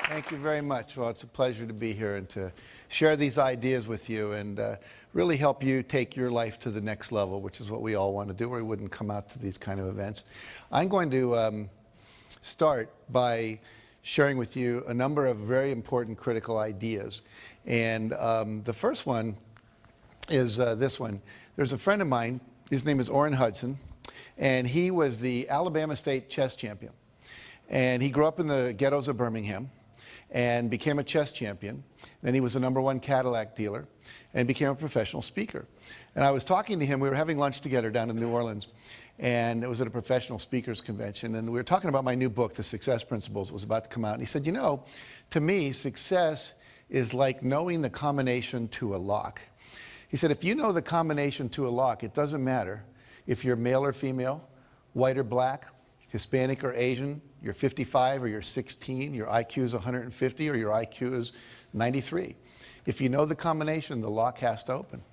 Thank you very much. Well, it's a pleasure to be here and to share these ideas with you and really help you take your life to the next level, which is what we all want to do, or we wouldn't come out to these kind of events. I'm going to start by sharing with you a number of very important critical ideas. And the first one is this one. There's a friend of mine, his name is Orrin Hudson, and he was the Alabama State chess champion. And he grew up in the ghettos of Birmingham and became a chess champion. Then he was the #1 Cadillac dealer and became a professional speaker. And I was talking to him, we were having lunch together down in New Orleans, and it was at a professional speakers convention, and we were talking about my new book, The Success Principles. It was about to come out, and he said, you know, to me, success is like knowing the combination to a lock. He said, if you know the combination to a lock, it doesn't matter if you're male or female, white or black, Hispanic or Asian, you're 55 or you're 16, your IQ is 150 or your IQ is 93. If you know the combination, the lock has to open.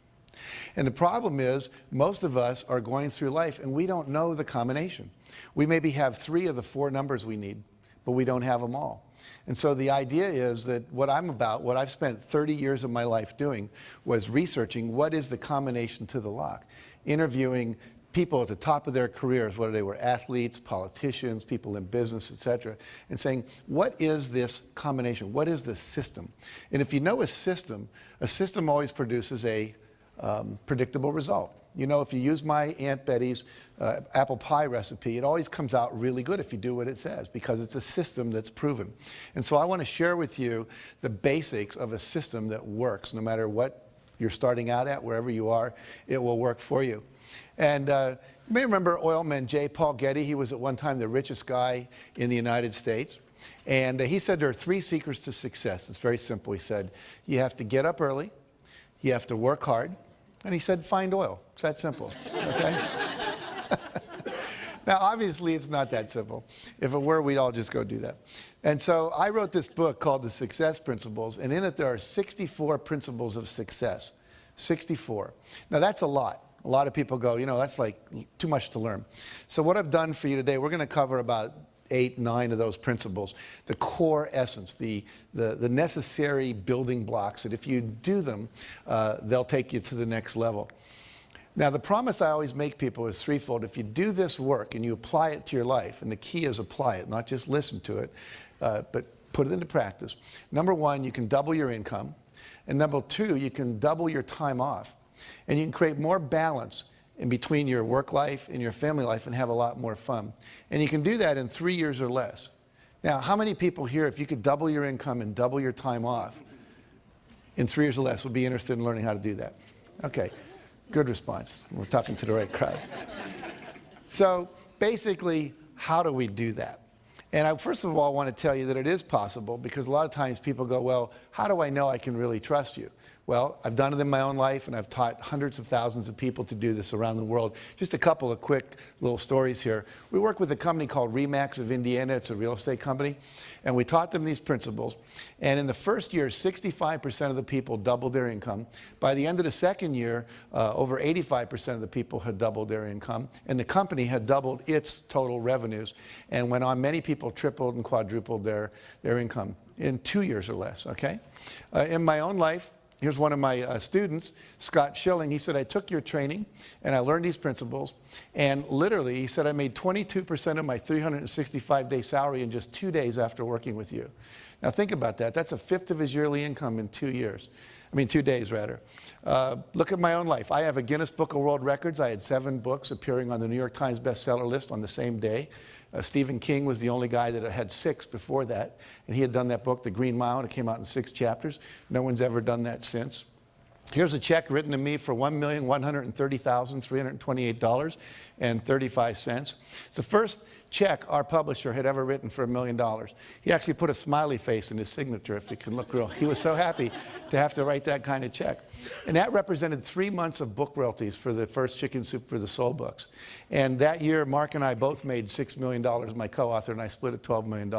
And the problem is, most of us are going through life and we don't know the combination. We maybe have 3 of the 4 numbers we need, but we don't have them all. And so the idea is that what I'm about, what I've spent 30 years of my life doing, was researching what is the combination to the lock, interviewing people at the top of their careers, whether they were athletes, politicians, people in business, etc., and saying, what is this combination? What is the system? And if you know a system always produces a predictable result. You know, if you use my Aunt Betty's apple pie recipe, it always comes out really good if you do what it says, because it's a system that's proven. And so I want to share with you the basics of a system that works. No matter what you're starting out at, wherever you are, it will work for you. And you may remember oilman J. Paul Getty. He was at one time the richest guy in the United States. And he said there are 3 secrets to success. It's very simple. He said, you have to get up early, you have to work hard, and he said, find oil. It's that simple, okay? Now, obviously, it's not that simple. If it were, we'd all just go do that. And so I wrote this book called The Success Principles, and in it there are 64 principles of success. 64. Now, that's a lot. A lot of people go, you know, that's like too much to learn. So what I've done for you today, we're going to cover about 8, 9 of those principles, the core essence, the necessary building blocks that if you do them, they'll take you to the next level. Now, the promise I always make people is threefold. If you do this work and you apply it to your life, and the key is apply it, not just listen to it, but put it into practice. Number 1, you can double your income. And number 2, you can double your time off. And you can create more balance in between your work life and your family life and have a lot more fun. And you can do that in 3 years or less. Now, how many people here, if you could double your income and double your time off in 3 years or less, would be interested in learning how to do that? Okay, good response. We're talking to the right crowd. So basically, how do we do that? And I first of all want to tell you that it is possible, because a lot of times people go, well, how do I know I can really trust you? Well, I've done it in my own life, and I've taught hundreds of thousands of people to do this around the world. Just a couple of quick little stories here. We work with a company called RE/MAX of Indiana. It's a real estate company. And we taught them these principles. And in the first year, 65% of the people doubled their income. By the end of the second year, over 85% of the people had doubled their income. And the company had doubled its total revenues. And went on, many people tripled and quadrupled their income in 2 years or less, okay? In my own life, here's one of my students, Scott Schilling. He said, I took your training and I learned these principles. And literally, he said, I made 22% of my 365-day salary in just 2 days after working with you. Now think about that. That's 1/5 of his yearly income in 2 years. I mean, 2 days rather. Look at my own life. I have a Guinness Book of World Records. I had 7 books appearing on the New York Times bestseller list on the same day. Stephen King was the only guy that had 6 before that, and he had done that book, The Green Mile, and it came out in 6 chapters. No one's ever done that since. Here's a check written to me for $1,130,328.35. It's the first check our publisher had ever written for $1 million. He actually put a smiley face in his signature, if you can look real. He was so happy to have to write that kind of check. And that represented 3 months of book royalties for the first Chicken Soup for the Soul books. And that year, Mark and I both made $6 million, my co-author, and I split a $12 million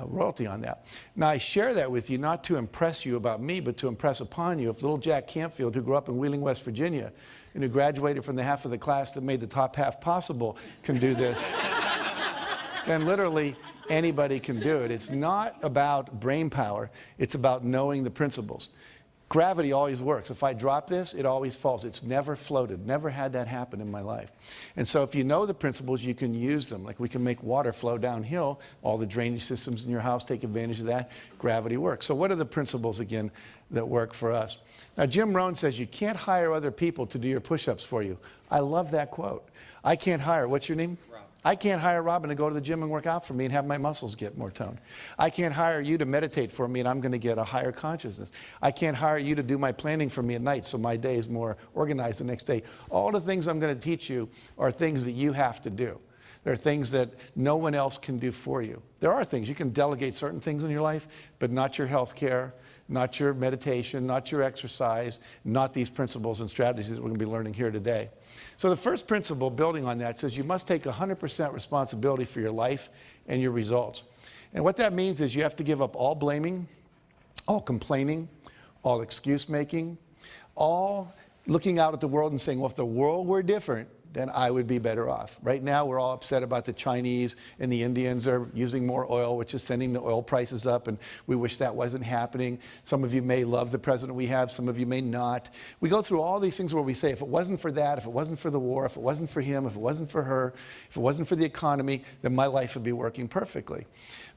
royalty on that. Now, I share that with you not to impress you about me, but to impress upon you if little Jack Canfield, who grew up in Wheeling, West Virginia, and who graduated from the half of the class that made the top half possible, can do this, then literally anybody can do it. It's not about brain power. It's about knowing the principles. Gravity always works. If I drop this, it always falls. It's never floated. Never had that happen in my life. And so if you know the principles, you can use them. Like we can make water flow downhill. All the drainage systems in your house take advantage of that. Gravity works. So what are the principles, again, that work for us? Now, Jim Rohn says you can't hire other people to do your push-ups for you. I love that quote. I can't hire, what's your name? I can't hire Robin to go to the gym and work out for me and have my muscles get more toned. I can't hire you to meditate for me and I'm going to get a higher consciousness. I can't hire you to do my planning for me at night so my day is more organized the next day. All the things I'm going to teach you are things that you have to do. There are things that no one else can do for you. There are things. You can delegate certain things in your life, but not your health care, not your meditation, not your exercise, not these principles and strategies that we're going to be learning here today. So the first principle, building on that, says you must take 100% responsibility for your life and your results. And what that means is you have to give up all blaming, all complaining, all excuse making, all looking out at the world and saying, well, if the world were different, then I would be better off. Right now, we're all upset about the Chinese and the Indians are using more oil, which is sending the oil prices up, and we wish that wasn't happening. Some of you may love the president we have, some of you may not. We go through all these things where we say, if it wasn't for that, if it wasn't for the war, if it wasn't for him, if it wasn't for her, if it wasn't for the economy, then my life would be working perfectly.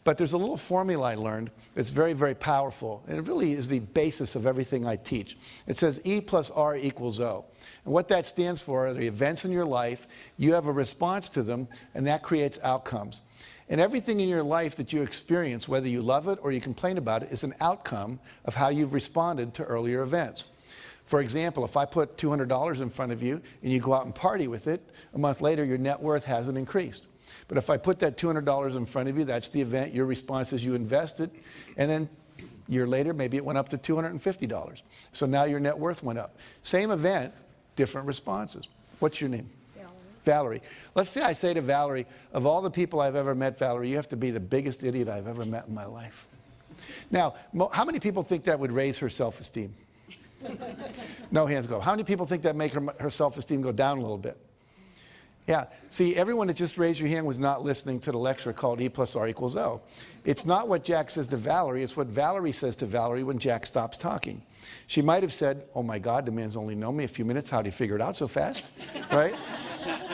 But there's a little formula I learned that's very, very powerful, and it really is the basis of everything I teach. It says E plus R equals O. And what that stands for are the events in your life, you have a response to them, and that creates outcomes. And everything in your life that you experience, whether you love it or you complain about it, is an outcome of how you've responded to earlier events. For example, if I put $200 in front of you and you go out and party with it, a month later your net worth hasn't increased. But if I put that $200 in front of you, that's the event, your response is you invested, and then a year later, maybe it went up to $250. So now your net worth went up. Same event, different responses. What's your name? Valerie. Let's say I say to Valerie, of all the people I've ever met, Valerie, you have to be the biggest idiot I've ever met in my life. Now, how many people think that would raise her self-esteem? No hands go up. How many people think that make her self-esteem go down a little bit? Yeah. See, everyone that just raised your hand was not listening to the lecture called E plus R equals O. It's not what Jack says to Valerie. It's what Valerie says to Valerie when Jack stops talking. She might have said, oh my God, the man's only known me a few minutes. How'd he figure it out so fast? Right?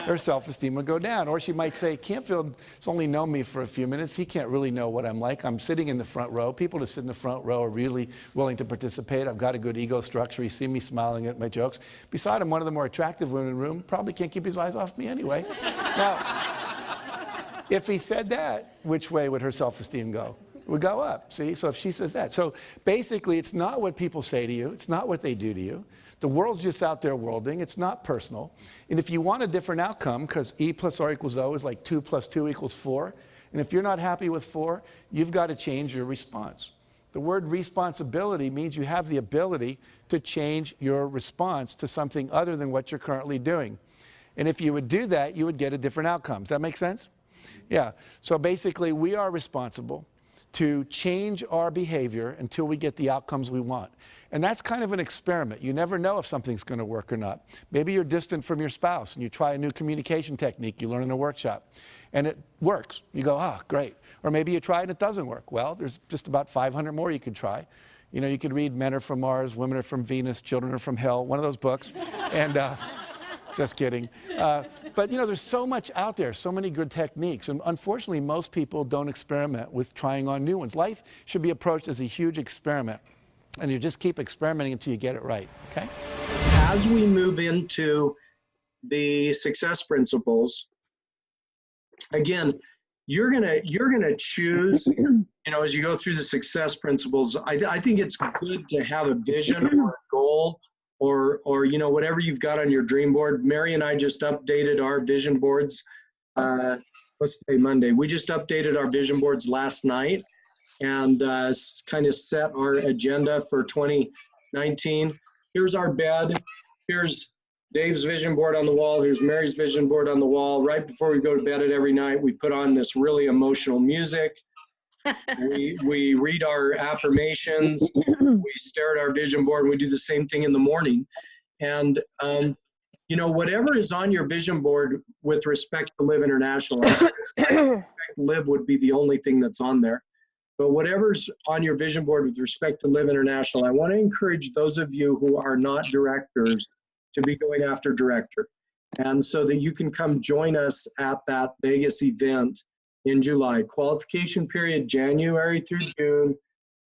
Her self-esteem would go down. Or she might say, Canfield has only known me for a few minutes. He can't really know what I'm like. I'm sitting in the front row. People that sit in the front row are really willing to participate. I've got a good ego structure. You see me smiling at my jokes. Beside him, one of the more attractive women in the room probably can't keep his eyes off me anyway. Now, if he said that, which way would her self-esteem go? It would go up, see? So if she says that. So basically, it's not what people say to you. It's not what they do to you. The world's just out there worlding. It's not personal. And if you want a different outcome, because E plus R equals O is like 2 plus 2 equals 4, and if you're not happy with 4, you've got to change your response. The word responsibility means you have the ability to change your response to something other than what you're currently doing. And if you would do that, you would get a different outcome. Does that make sense? Yeah. So basically, we are responsible to change our behavior until we get the outcomes we want. And that's kind of an experiment. You never know if something's going to work or not. Maybe you're distant from your spouse and you try a new communication technique you learn in a workshop and it works. You go, oh, great. Or maybe you try and it doesn't work. Well, there's just about 500 more you could try. You know, you could read Men Are From Mars, Women Are From Venus, Children Are From Hell, one of those books. And just kidding. But, you know, there's so much out there, so many good techniques. And unfortunately, most people don't experiment with trying on new ones. Life should be approached as a huge experiment. And you just keep experimenting until you get it right, okay? As we move into the success principles, again, you're gonna choose, you know, as you go through the success principles, I think it's good to have a vision or a goal or you know, whatever you've got on your dream board. Mary and I just updated our vision boards. What's today, Monday? We just updated our vision boards last night and kind of set our agenda for 2019. Here's our bed. Here's Dave's vision board on the wall. Here's Mary's vision board on the wall. Right before we go to bed every night, we put on this really emotional music. We read our affirmations. We stare at our vision board. And we do the same thing in the morning. And whatever is on your vision board with respect to LIV International, I expect LIV would be the only thing that's on there. But whatever's on your vision board with respect to LIV International, I want to encourage those of you who are not directors to be going after director. And so that you can come join us at that Vegas event in July. Qualification period, January through June.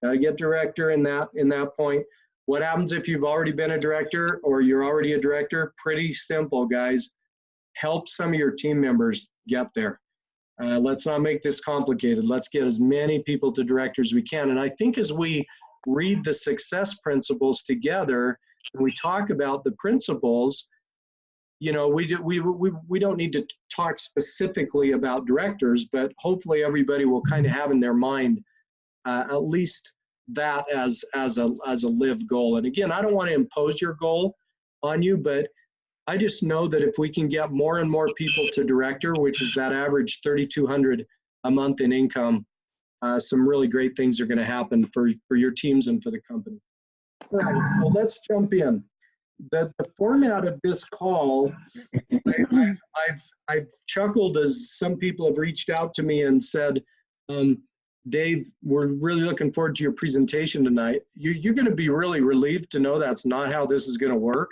Got to get director in that point. What happens if you've already been a director or you're already a director? Pretty simple, guys. Help some of your team members get there. Let's not make this complicated. Let's get as many people to director as we can. And I think as we read the success principles together and we talk about the principles, we don't need to talk specifically about directors, but hopefully everybody will kind of have in their mind at least that as a LIV goal. And again, I don't want to impose your goal on you, but I just know that if we can get more and more people to director, which is that average $3,200 a month in income, some really great things are going to happen for your teams and for the company. All right, so let's jump in. The format of this call, I've chuckled as some people have reached out to me and said, Dave, we're really looking forward to your presentation tonight. You're going to be really relieved to know that's not how this is going to work.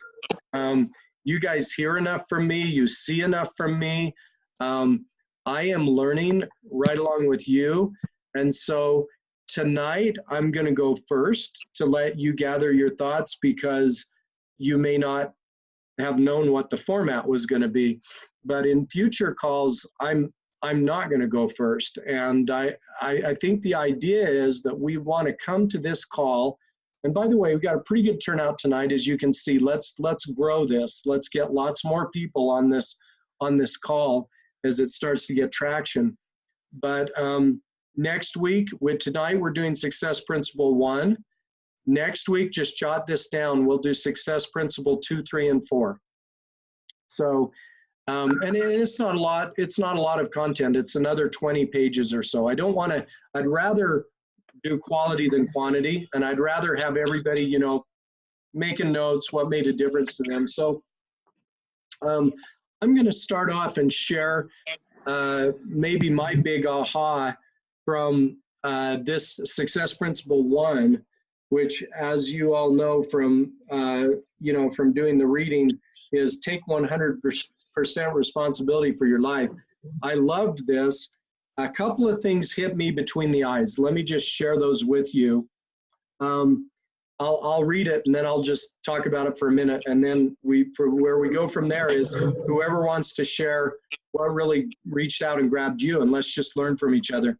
You guys hear enough from me. You see enough from me. I am learning right along with you. And so tonight, I'm going to go first to let you gather your thoughts because you may not have known what the format was going to be. But in future calls, I'm not going to go first. And I think the idea is that we want to come to this call. And by the way, we've got a pretty good turnout tonight, as you can see. Let's grow this. Let's get lots more people on this call as it starts to get traction. But next week, tonight we're doing Success Principle 1. Next week, just jot this down. We'll do Success Principle 2, 3, and 4. So, and it's not a lot. It's not a lot of content. It's another 20 pages or so. I'd rather do quality than quantity, and I'd rather have everybody, making notes, what made a difference to them. So I'm going to start off and share maybe my big aha from this Success Principle 1, which, as you all know from, from doing the reading, is take 100% responsibility for your life. I loved this. A couple of things hit me between the eyes. Let me just share those with you. I'll read it and then I'll just talk about it for a minute. And then where we go from there is whoever wants to share what really reached out and grabbed you, and let's just learn from each other.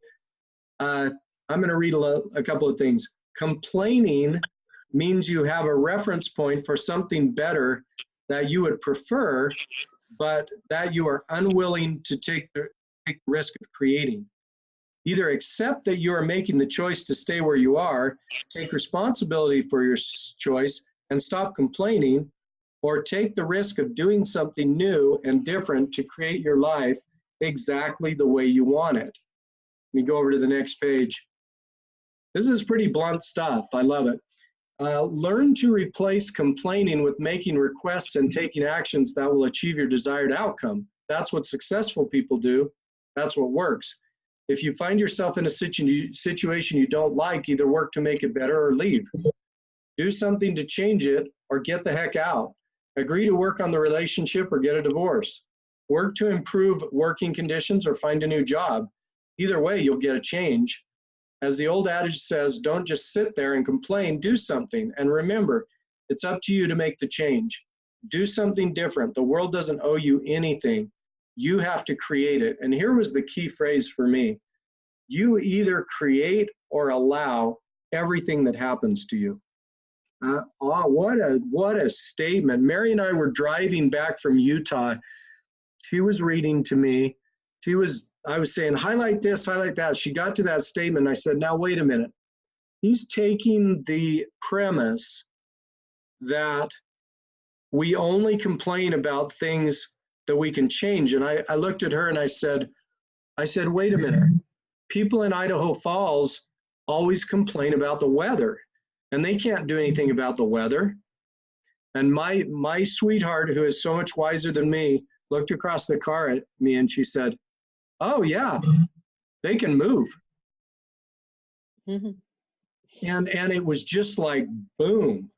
I'm going to read a couple of things. Complaining means you have a reference point for something better that you would prefer, but that you are unwilling to take the risk of creating. Either accept that you are making the choice to stay where you are, take responsibility for your choice, and stop complaining, or take the risk of doing something new and different to create your life exactly the way you want it. Let me go over to the next page. This is pretty blunt stuff. I love it. Learn to replace complaining with making requests and taking actions that will achieve your desired outcome. That's what successful people do. That's what works. If you find yourself in a situation you don't like, either work to make it better or leave. Do something to change it or get the heck out. Agree to work on the relationship or get a divorce. Work to improve working conditions or find a new job. Either way, you'll get a change. As the old adage says, don't just sit there and complain, do something. And remember, it's up to you to make the change. Do something different. The world doesn't owe you anything. You have to create it. And here was the key phrase for me. You either create or allow everything that happens to you. What a statement. Mary and I were driving back from Utah. She was reading to me. I was saying, highlight this, highlight that. She got to that statement. I said, now, wait a minute. He's taking the premise that we only complain about things that we can change. And I looked at her and I said, wait a minute. People in Idaho Falls always complain about the weather, and they can't do anything about the weather. And my sweetheart, who is so much wiser than me, looked across the car at me and she said, "Oh yeah, they can move." Mhm. And it was just like boom,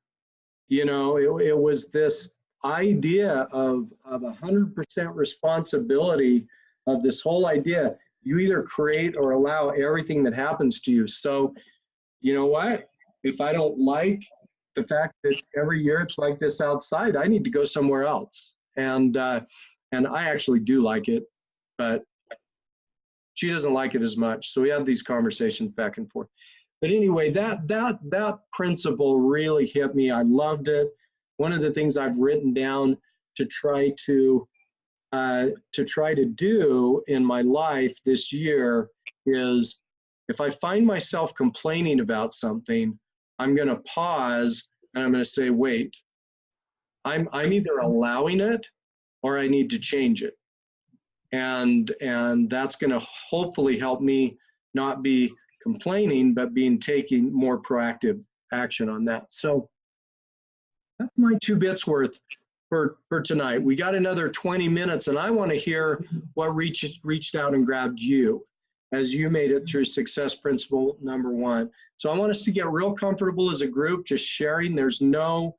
you know, it was this idea of 100% responsibility of this whole idea. You either create or allow everything that happens to you. So, you know what? If I don't like the fact that every year it's like this outside, I need to go somewhere else. And I actually do like it, but she doesn't like it as much. So we have these conversations back and forth. But anyway, that principle really hit me. I loved it. One of the things I've written down to try to do in my life this year is, if I find myself complaining about something, I'm going to pause and I'm going to say, wait, I'm either allowing it or I need to change it. And that's going to hopefully help me not be complaining, but taking more proactive action on that. So that's my 2 bits worth for tonight. We got another 20 minutes, and I want to hear what reached out and grabbed you as you made it through success principle number 1. So I want us to get real comfortable as a group, just sharing. There's no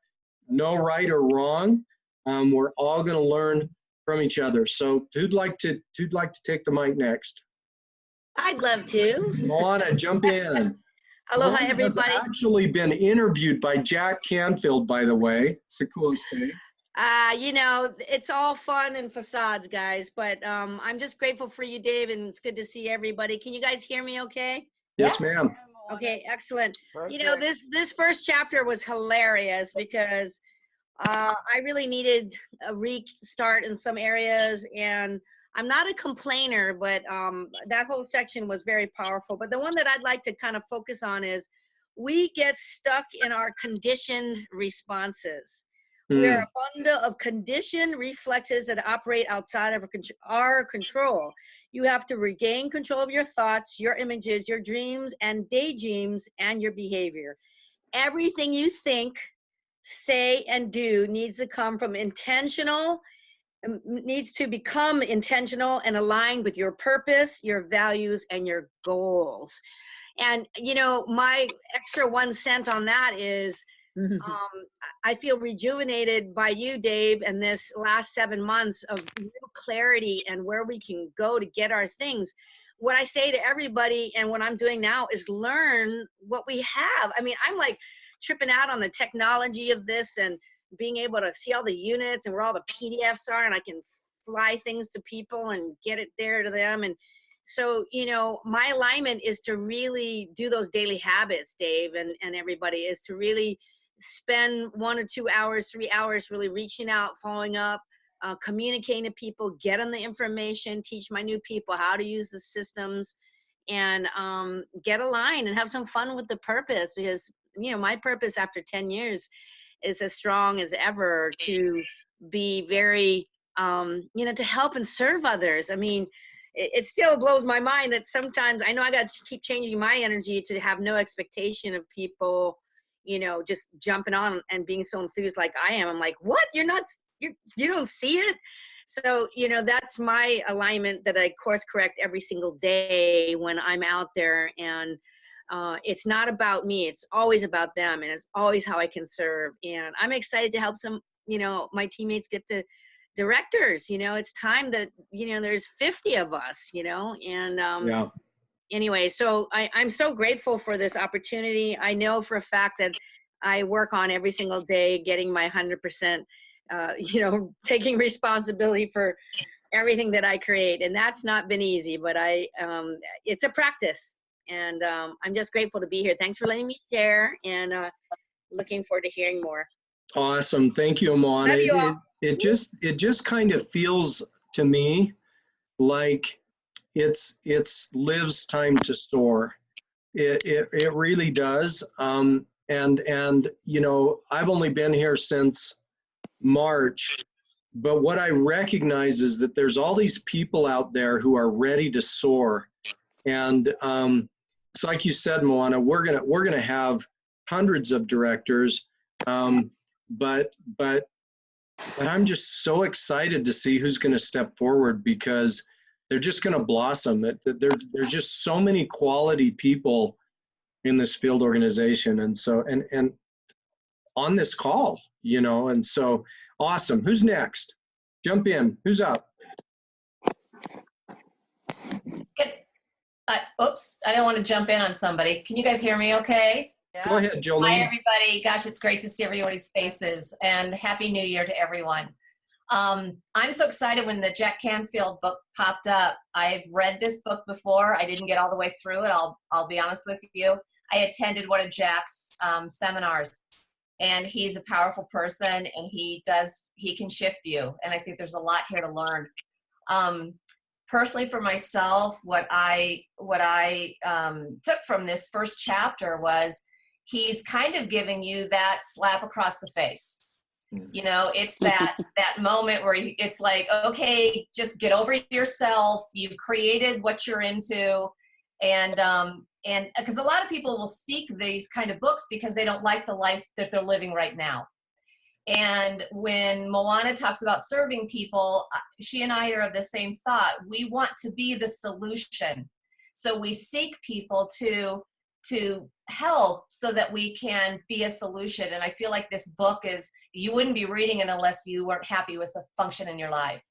right or wrong. We're all going to learn from each other. So who'd like to take the mic next? I'd love to. Moana, jump in. Aloha, Moana everybody. has actually been interviewed by Jack Canfield, by the way. It's the coolest thing. You know, it's all fun and facades, guys, but I'm just grateful for you, Dave, and it's good to see everybody. Can you guys hear me okay? Yes, ma'am. Okay, excellent. Perfect. You know, this first chapter was hilarious because I really needed a restart in some areas, and I'm not a complainer, but that whole section was very powerful. But the one that I'd like to kind of focus on is we get stuck in our conditioned responses. We are a bundle of conditioned reflexes that operate outside of our control. You have to regain control of your thoughts, your images, your dreams and daydreams, and your behavior. Everything you think, say, and do needs to become intentional and aligned with your purpose, your values, and your goals. And, you know, my extra 1 cent on that is, I feel rejuvenated by you, Dave, and this last 7 months of real clarity and where we can go to get our things. What I say to everybody and what I'm doing now is learn what we have. I mean, I'm like tripping out on the technology of this and being able to see all the units and where all the PDFs are, and I can fly things to people and get it there to them. And so, you know, my alignment is to really do those daily habits, Dave, and everybody, is to really spend 1 or 2 hours, 3 hours really reaching out, following up, communicating to people, get them the information, teach my new people how to use the systems, and get aligned and have some fun with the purpose. Because, you know, my purpose after 10 years is as strong as ever, to be very, you know, to help and serve others. I mean, it still blows my mind that sometimes I know I got to keep changing my energy to have no expectation of people, you know, just jumping on and being so enthused like I am. I'm like, what? You're not, you don't see it? So, you know, that's my alignment that I course correct every single day when I'm out there. And it's not about me. It's always about them. And it's always how I can serve. And I'm excited to help some, you know, my teammates get to directors. You know, it's time that, you know, there's 50 of us, you know, and Yeah. anyway, so I'm so grateful for this opportunity. I know for a fact that I work on every single day, getting my 100%, you know, taking responsibility for everything that I create. And that's not been easy, but it's a practice. And I'm just grateful to be here. Thanks for letting me share, and looking forward to hearing more. Awesome. Thank you, Amon. Love you all. It just kind of feels to me like it's Liv's time to soar. It really does. And you know, I've only been here since March, but what I recognize is that there's all these people out there who are ready to soar. And it's like you said, Moana, we're gonna have hundreds of directors. but I'm just so excited to see who's going to step forward, because they're just going to blossom. There's just so many quality people in this field organization, and so and on this call, and so awesome. Who's next? Jump in. Who's up? Good. Oops, I don't want to jump in on somebody. Can you guys hear me okay? Yeah. Go ahead, Hi, Jolene. everybody. Gosh, it's great to see everybody's faces, and Happy New Year to everyone. I'm so excited when the Jack Canfield book popped up. I've read this book before. I didn't get all the way through it. I'll be honest with you. I attended one of Jack's seminars, and he's a powerful person, and he can shift you. And I think there's a lot here to learn. Personally, for myself, what I took from this first chapter was he's kind of giving you that slap across the face. It's that moment where it's like, okay, just get over yourself. You've created what you're into. And because a lot of people will seek these kind of books because they don't like the life that they're living right now. And when Moana talks about serving people, she and I are of the same thought. We want to be the solution. So we seek people to help so that we can be a solution. And I feel like this book you wouldn't be reading it unless you weren't happy with the function in your life.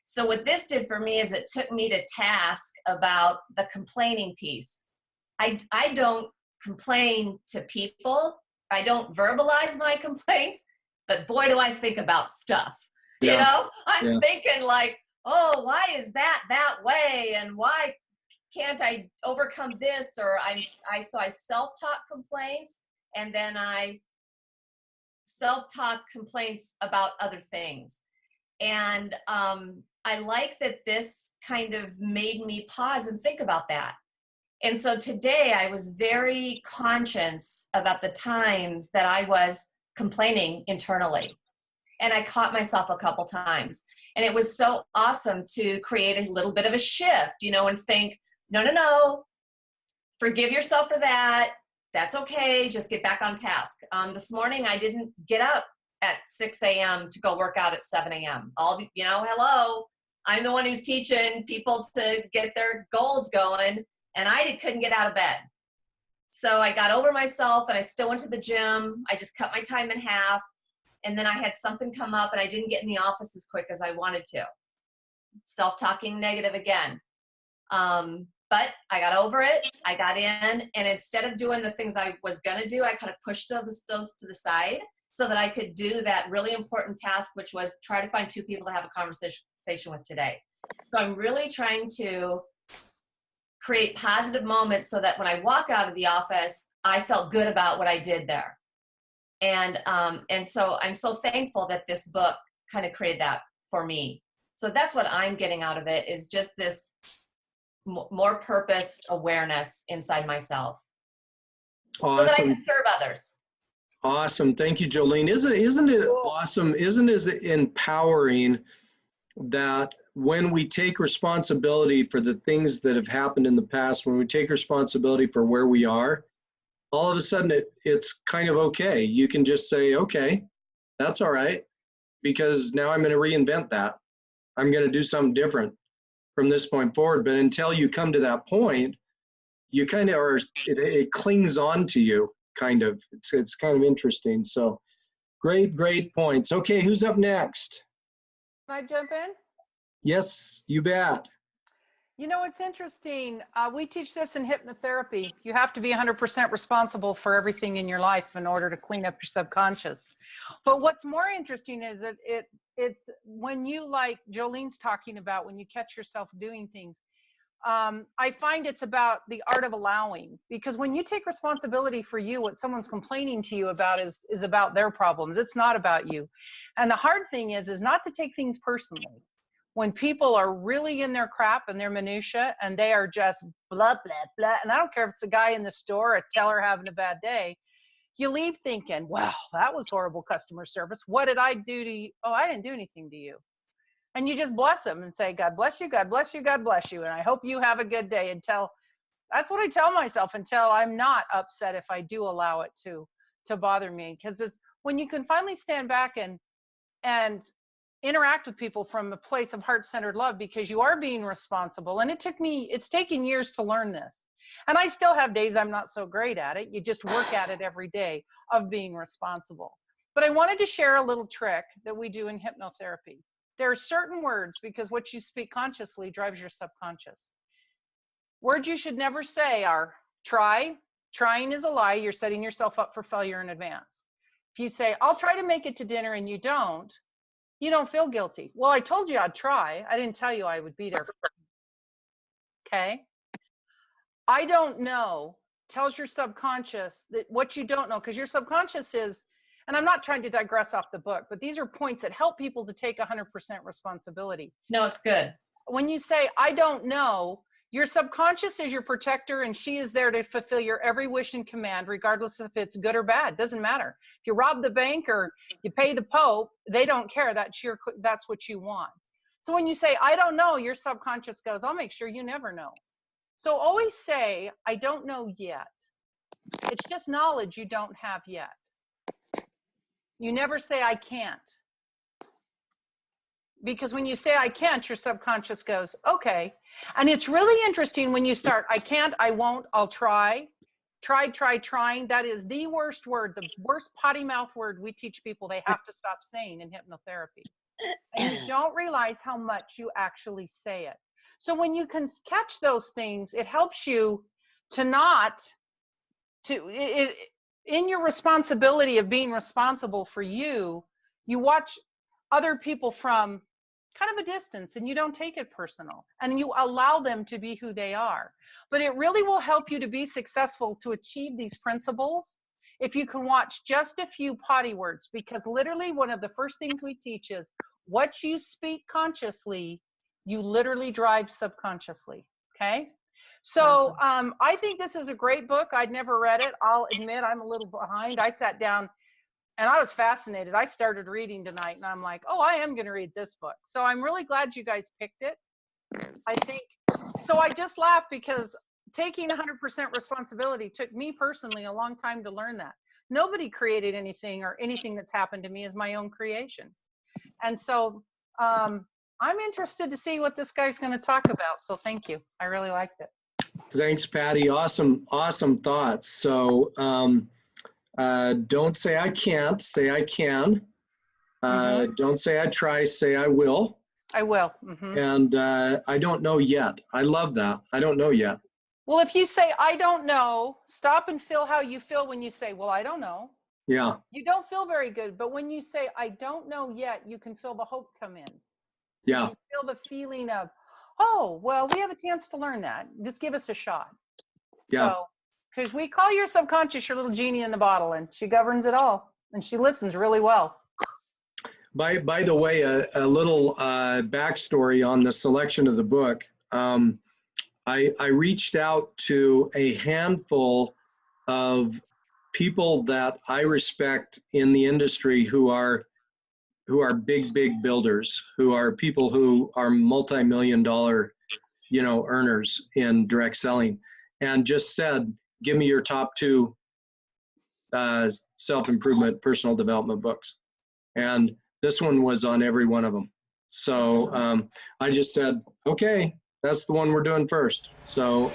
So what this did for me is it took me to task about the complaining piece. I don't complain to people. I don't verbalize my complaints, but boy, do I think about stuff. Yeah. I'm thinking like, oh, why is that way? And why can't I overcome this? Or so I self-talk complaints, and then I self-talk complaints about other things. And I like that this kind of made me pause and think about that. And so today I was very conscious about the times that I was complaining internally. And I caught myself a couple times. And it was so awesome to create a little bit of a shift, and think, no, forgive yourself for that. That's okay. Just get back on task. This morning, I didn't get up at 6 a.m. to go work out at 7 a.m. Hello, I'm the one who's teaching people to get their goals going, and I couldn't get out of bed. So I got over myself, and I still went to the gym. I just cut my time in half, and then I had something come up, and I didn't get in the office as quick as I wanted to. Self-talking negative again. But I got over it. I got in, and instead of doing the things I was going to do, I kind of pushed those to the side so that I could do that really important task, which was try to find 2 people to have a conversation with today. So I'm really trying to create positive moments so that when I walk out of the office, I felt good about what I did there. And so I'm so thankful that this book kind of created that for me. So that's what I'm getting out of it, is just this more purposed awareness inside myself. Awesome. So that I can serve others. Awesome. Thank you, Jolene. Isn't it awesome? Isn't it empowering that when we take responsibility for the things that have happened in the past, when we take responsibility for where we are, all of a sudden it's kind of okay. You can just say, okay, that's all right, because now I'm going to reinvent that. I'm going to do something different from this point forward. But until you come to that point, you kind of are, it clings on to you, kind of. It's kind of interesting. So great points. Okay, who's up next? Can I jump in? Yes, you bet. It's interesting. We teach this in hypnotherapy. You have to be 100% responsible for everything in your life in order to clean up your subconscious. But what's more interesting is that it's when you, like Jolene's talking about, when you catch yourself doing things, I find it's about the art of allowing, because when you take responsibility for you, what someone's complaining to you about is about their problems. It's not about you. And the hard thing is not to take things personally. When people are really in their crap and their minutia, and they are just blah, blah, blah, and I don't care if it's a guy in the store or a teller having a bad day, you leave thinking, wow, that was horrible customer service. What did I do to you? Oh, I didn't do anything to you. And you just bless them and say, God bless you, God bless you, God bless you. And I hope you have a good day. That's what I tell myself, until I'm not upset if I do allow it to bother me. Because when you can finally stand back and interact with people from a place of heart-centered love, because you are being responsible. And it's taken years to learn this. And I still have days I'm not so great at it. You just work at it every day of being responsible. But I wanted to share a little trick that we do in hypnotherapy. There are certain words, because what you speak consciously drives your subconscious. Words you should never say are try. Trying is a lie. You're setting yourself up for failure in advance. If you say, I'll try to make it to dinner, and you don't feel guilty. Well, I told you I'd try. I didn't tell you I would be there. Okay. I don't know tells your subconscious that what you don't know, because your subconscious is, and I'm not trying to digress off the book, but these are points that help people to take 100% responsibility. No, it's good. When you say, I don't know, your subconscious is your protector, and she is there to fulfill your every wish and command, regardless if it's good or bad. Doesn't matter. If you rob the bank or you pay the Pope, they don't care. That's what you want. So when you say, I don't know, your subconscious goes, I'll make sure you never know. So always say, I don't know yet. It's just knowledge you don't have yet. You never say, I can't. Because when you say, I can't, your subconscious goes, okay. And it's really interesting when you start, I can't, I won't, I'll try. Trying. That is the worst word, the worst potty mouth word we teach people they have to stop saying in hypnotherapy. And you don't realize how much you actually say it. So when you can catch those things, it helps you to in your responsibility of being responsible for you, you watch other people from kind of a distance, and you don't take it personal, and you allow them to be who they are. But it really will help you to be successful to achieve these principles if you can watch just a few potty words, because literally one of the first things we teach is what you speak consciously, you literally drive subconsciously. Okay. So I think this is a great book. I'd never read it. I'll admit I'm a little behind. I sat down and I was fascinated. I started reading tonight, and I'm like, oh, I am going to read this book. So I'm really glad you guys picked it. I think, so I just laughed because taking 100% responsibility took me personally a long time to learn that. Nobody created anything, or anything that's happened to me is my own creation. And so I'm interested to see what this guy's going to talk about. So thank you. I really liked it. Thanks, Patty. Awesome thoughts. So don't say I can't, say I can. Don't say I try, say I will. I will. And I don't know yet. I love that. I don't know yet. Well, if you say, I don't know, stop and feel how you feel when you say, well, I don't know. Yeah. You don't feel very good. But when you say, I don't know yet, you can feel the hope come in. Yeah. You feel the feeling of, oh, well, we have a chance to learn that. Just give us a shot. Yeah. So, because we call your subconscious your little genie in the bottle, and she governs it all, and she listens really well. By the way, a little backstory on the selection of the book. I reached out to a handful of people that I respect in the industry who are big builders, who are people who are multi-million-dollar, earners in direct selling, and just said, give me your top 2 self-improvement, personal development books. And this one was on every one of them. So I just said, okay, that's the one we're doing first. So